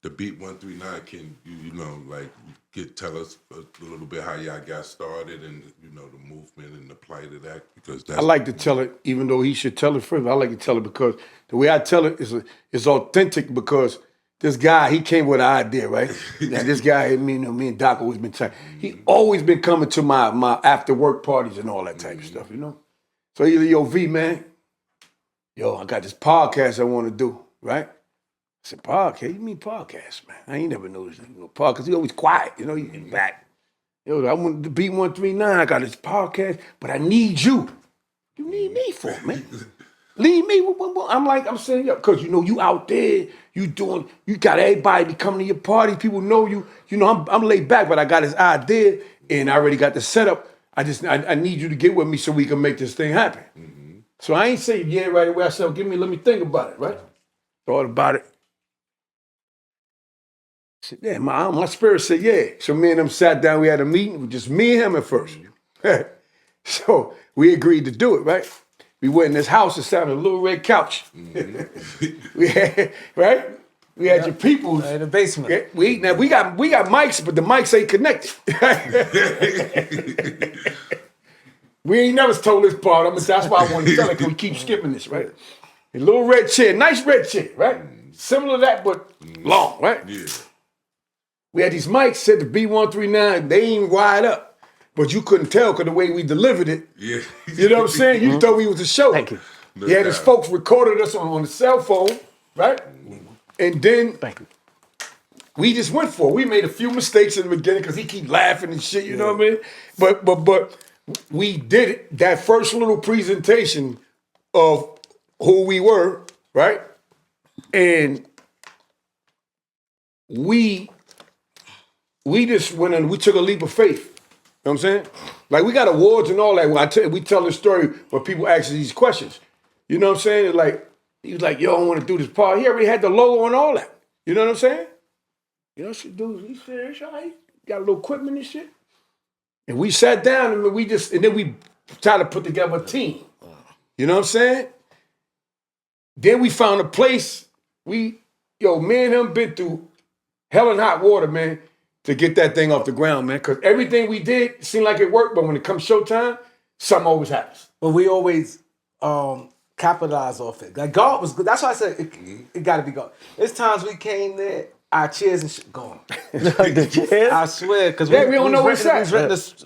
the Beat 139, can you know, like, tell us a little bit how y'all got started and, you know, the movement and the plight of that? Because that's... I like to tell it, even though he should tell it first. I like to tell it because the way I tell it is authentic because this guy, he came with an idea, right? Now, this guy, me and Doc always been talking. He always been coming to my after work parties and all that type of stuff, you know? So he like, yo, V, man, yo, I got this podcast I want to do, right? I said, podcast? You mean podcast, man? I ain't never noticed that. Podcast, he always quiet, you know, he in back. Yo, I want to beat 139, I got this podcast, but I need you. You need me for, man. Leave me. I'm saying, yeah, because you know you out there, you got everybody coming to your party. People know you. You know, I'm laid back, but I got this idea and I already got the setup. I need you to get with me so we can make this thing happen. Mm-hmm. So I ain't say yeah right away. I said, let me think about it, right? Thought about it. I said, yeah, my spirit said yeah. So me and him sat down. We had a meeting with just me and him at first. So we agreed to do it, right? We went in this house and sat on a little red couch. Mm-hmm. We had, right? We had your people in the basement. We got mics, but the mics ain't connected. We ain't never told this part. That's why I want to tell it, because we keep skipping this, right? A little red chair, nice red chair, right? Similar to that, but long, right? Yeah. We had these mics, said the B139, they ain't wired up. But you couldn't tell because the way we delivered it. Yeah. You know what I'm saying? You thought we was a show. Thank you. Yeah, his folks recorded us on the cell phone, right? And then we just went for it. We made a few mistakes in the beginning because he keep laughing and shit, you know what I mean? But we did it, that first little presentation of who we were, right? And we just went and we took a leap of faith. You know what I'm saying? Like, we got awards and all that. When we tell the story where people ask these questions. You know what I'm saying? It's like, he was like, yo, I want to do this part. He already had the logo and all that. You know what I'm saying? You know, dude, he said, it's all right. Got a little equipment and shit. And we sat down and then we tried to put together a team. You know what I'm saying? Then we found a place. Me and him been through hell and hot water, man, to get that thing off the ground, man. Because everything we did seemed like it worked, but when it comes showtime, something always happens. But we always capitalize off it. Like, God was good. That's why I said it got to be God. There's times we came there, our chairs and shit gone. The chairs? I swear, because we don't know what's that.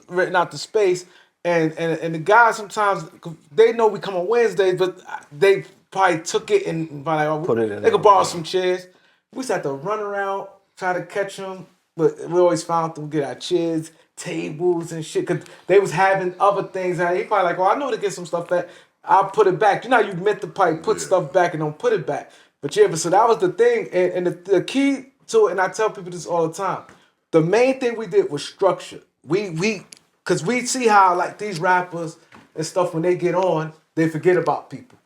Renting out the space, and the guys sometimes, they know we come on Wednesdays, but they probably took it and like, oh, put it in. They could borrow some chairs. We just had to run around, try to catch them. But we always found them get our chairs, tables, and shit. Cause they was having other things. And he probably like, I know to get some stuff back. I'll put it back. You know how you meant to probably put stuff back and don't put it back. But yeah, but so that was the thing. And the key to it, and I tell people this all the time, the main thing we did was structure. Cause we see how like these rappers and stuff, when they get on, they forget about people.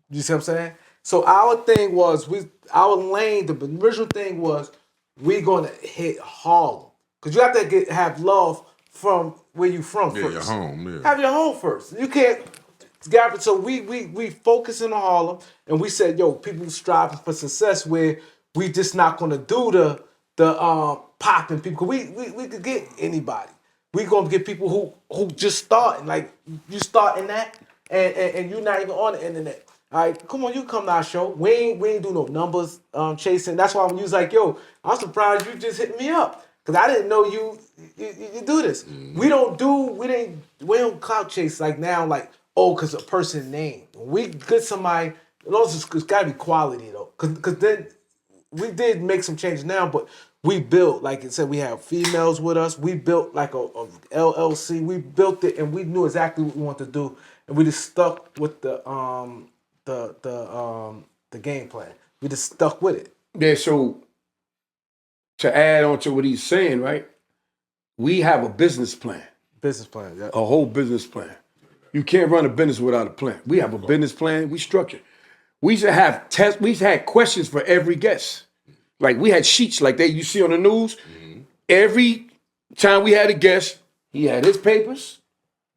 You see what I'm saying? So our thing was, our lane, the original thing was, we're gonna hit Harlem. Cause you have to have love from where you from first. Your home, yeah. Have your home first. You can't so we focusing on Harlem, and we said, yo, people striving for success where we just not gonna do the popping people. We could get anybody. We gonna get people who just starting. Like, you starting that and you're not even on the internet. All right, come on, you come to our show. We ain't do no numbers chasing. That's why when you was like, yo, I'm surprised you just hit me up. Cause I didn't know you do this. We don't clout chase like now, like, cause a person name. We get somebody, it's gotta be quality though. Cause then we did make some changes now, but we built, like I said, we have females with us. We built like a LLC. We built it and we knew exactly what we wanted to do. And we just stuck with the game plan. We just stuck with it. Yeah, so to add on to what he's saying, right? We have a business plan. Business plan, yeah. A whole business plan. You can't run a business without a plan. We have a business plan. We structure. We used to have tests. We used to have questions for every guest. Like, we had sheets like you see on the news. Mm-hmm. Every time we had a guest, he had his papers.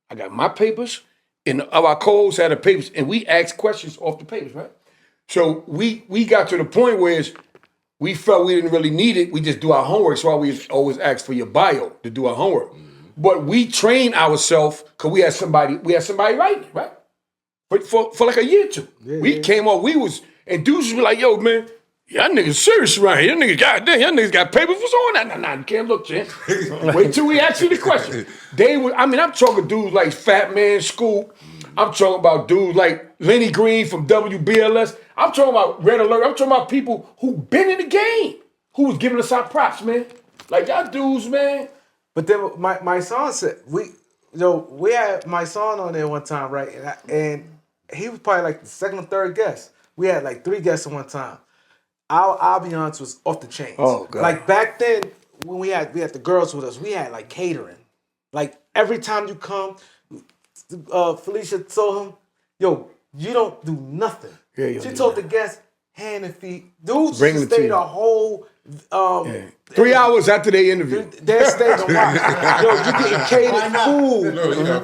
I got my papers. And our co-hosts had the papers. And we asked questions off the papers, right? So we got to the point where we felt we didn't really need it. We just do our homework. So we always ask for your bio to do our homework. But we trained ourselves because we had somebody writing it, right? For like a year or two. We came on, and dudes would be like, yo, man, y'all niggas serious around here. Y'all niggas, goddamn, y'all niggas got papers. What's on that? Nah, you can't look, champ. Wait till we ask you the question. I'm talking dudes like Fat Man Scoop. I'm talking about dudes like Lenny Green from WBLS. I'm talking about Red Alert. I'm talking about people who been in the game, who was giving us our props, man. Like y'all dudes, man. But then my son said we had my son on there one time, right? And he was probably like the second or third guest. We had like 3 guests at one time. Our ambiance was off the chains. Oh God! Like back then when we had the girls with us, we had like catering. Like every time you come, Felicia told him, "Yo, you don't do nothing." Yeah, she told the guests, hand and feet. Dudes Bring used them to to stay you. the whole 3 hours after they interview. They stayed to watch. Yo, you getting catered food.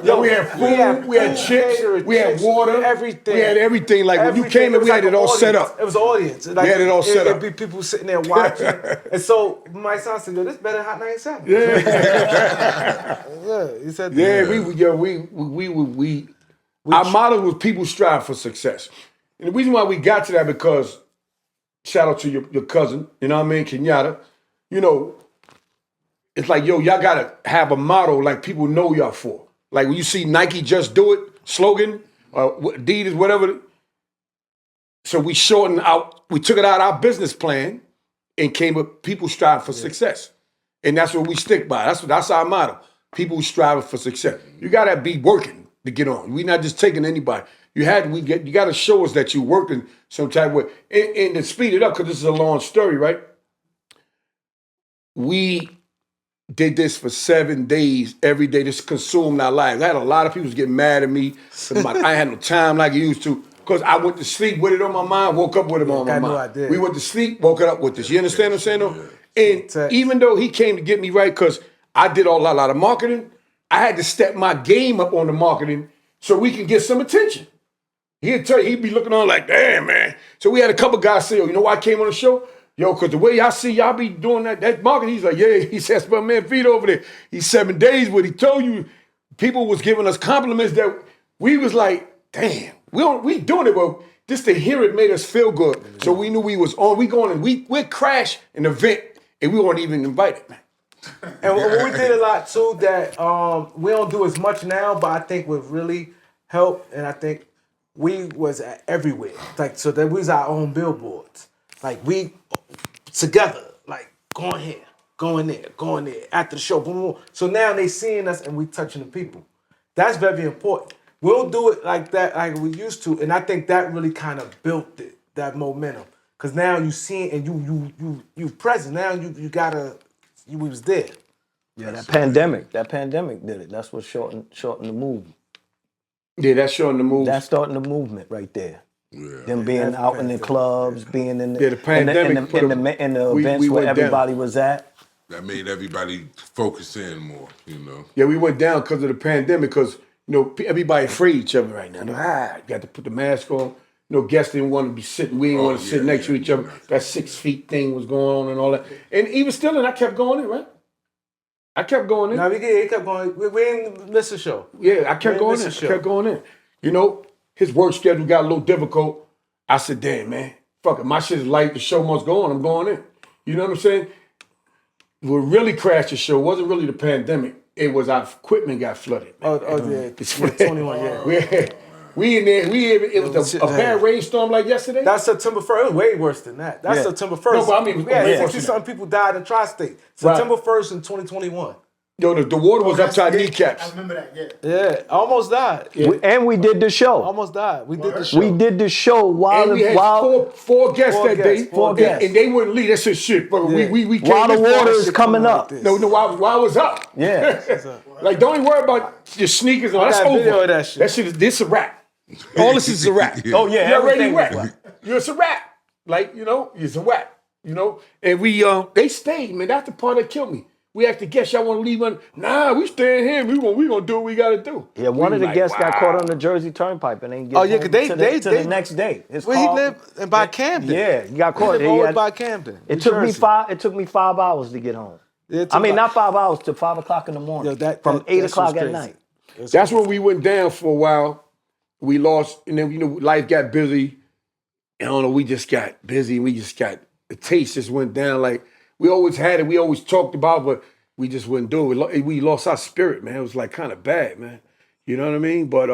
Yo, we had food, we had chips, catered, we had water, everything. we had everything. Like when you Everything. came It in, was we had like it all an set audience. up. It was an audience. Like, had it all set up. There'd be people sitting there watching. And so my son said, "Yo, this better than Hot 97." Yeah, he said. Our motto was people strive for success. And the reason why we got to that because, shout out to your cousin, you know what I mean, Kenyatta, you know, it's like, yo, y'all gotta have a motto like people know y'all for. Like when you see Nike Just Do It slogan, or Adidas, whatever. So we took it out our business plan and came up, people strive for success. And that's what we stick by. That's our motto. People striving for success. You gotta be working to get on. We're not just taking anybody. You gotta show us that you're working some type of way. And to speed it up, because this is a long story, right? We did this for 7 days, every day. This consumed our lives. I had a lot of people getting mad at me. I had no time like I used to. Because I went to sleep with it on my mind, woke up with it on my mind. I did. We went to sleep, woke up with this. You understand what I'm saying? Though? And even though he came to get me right, because I did a lot of marketing, I had to step my game up on the marketing so we can get some attention. He'd tell you, he'd be looking on like, damn, man. So we had a couple guys say, yo, you know why I came on the show? Yo, because the way y'all see y'all be doing that marketing, he's like, yeah, he says, my man, feet over there. He's 7 days, but he told you, people was giving us compliments that we was like, damn, we doing it, but just to hear it made us feel good. So we knew we was on. We going and we crash an event and we weren't even invited, man. And what we did a lot too that we don't do as much now, but I think would really help. And I think we was everywhere, like so that we was our own billboards. Like we together, like going here, going there after the show. Boom, boom. So now they seeing us and we touching the people. That's very important. We'll do it like that, like we used to, and I think that really kind of built it, that momentum. Cause now you see it and you present. Now we was there. Yeah, that pandemic did it. That's what shortened the movement. Yeah, that's showing the move. That's starting the movement right there. Yeah. Them being out in the clubs, being in the, the pandemic in the events where went everybody down. was at. That made everybody focus in more, you know. Yeah, we went down because of the pandemic, because, you know, everybody afraid of each other right now. You got to put the mask on. You know, guests didn't want to be sitting. We didn't want to sit next to each other. That 6 feet thing was going on and all that. And even still, and I kept going in, right? I kept going in. No, we did. He kept going. We didn't miss the show. Yeah, I kept going in. I kept going in. You know, his work schedule got a little difficult. I said, damn, man, fuck it. My shit's light. The show must go on. I'm going in. You know what I'm saying? What really crashed the show wasn't really the pandemic. It was our equipment got flooded. Man. Oh yeah, 21. Yeah. We in there. It was a bad rainstorm like yesterday. That's September 1st. It was way worse than that. That's September 1st. No, but I mean, we had way worse 60-something people died in Tri-State. September 1st in 2021. Yo, the water was up to our kneecaps. I remember that, Yeah, almost died. And we did the show. Almost died. We did the show. We did the show while And we had four guests that day. Four guests. And they wouldn't leave. That shit, but we came while the this far. water is coming up. Like No, while I was up. Yeah. Like, don't even worry about your sneakers. That's got a video over. of that shit. That shit is this a wrap. All this is a wrap. Oh yeah, You're already everything was wrapped. It's a wrap. Like, you know, it's a wrap. You know? And we they stayed, man. That's the part that killed me. We asked the guests, y'all want to leave? Nah, we staying here. We gonna do what we gotta do. Yeah, one We of the like, guests got caught wow. on the Jersey Turnpike and ain't get Oh, yeah, home 'cause they- to they- the next day. His Where he car, lived by Camden. Yeah, he got caught. He lived all the way by Camden. New It took me Jersey. 5. It took me 5 hours to get home. Yeah, it I took mean, about- not 5 hours to 5 o'clock in the morning. Yo, from 8 that shit o'clock was at crazy. night. That's when we went down for a while. We lost, and then life got busy. I don't know. We just got busy. We just got the taste just went down. Like we always had it. We always talked about, but we just wouldn't do it. We lost our spirit, man. It was like kind of bad, man. You know what I mean? But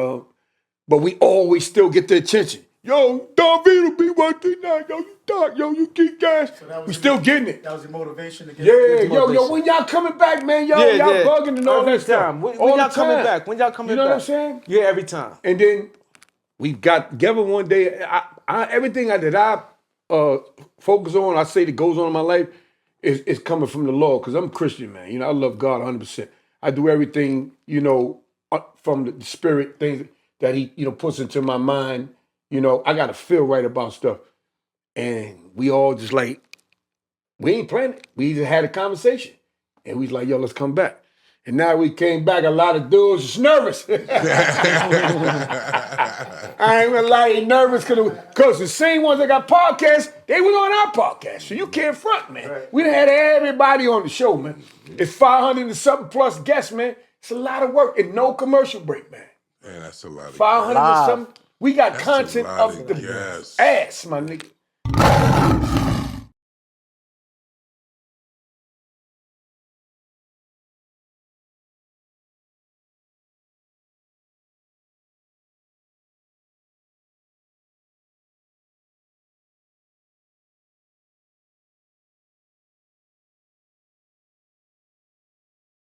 we always still get the attention. Yo, Don Vito be working now. Yo, you talk. Yo, you keep gas. We still getting it. That was your motivation to get Yeah, yo, when y'all coming back, man? Y'all bugging and all every that stuff. time. When All y'all the coming time. back? When y'all coming You know back? what I'm saying? Yeah, every time. And then we got together one day. Everything that I focus on, I say that goes on in my life, is coming from the Lord because I'm a Christian, man. You know, I love God 100%. I do everything, from the spirit, things that He, puts into my mind. I got to feel right about stuff. And we all just like, we ain't planning it. We just had a conversation. And we was like, yo, let's come back. And now we came back, a lot of dudes is nervous. I ain't gonna lie, you nervous because the same ones that got podcasts, they was on our podcast. So you can't front, man. Right. We done had everybody on the show, man. It's 500 and something plus guests, man. It's a lot of work and no commercial break, man. Man, that's a lot of 500 and something. We got That's content a lot of of the gas. ass, my nigga.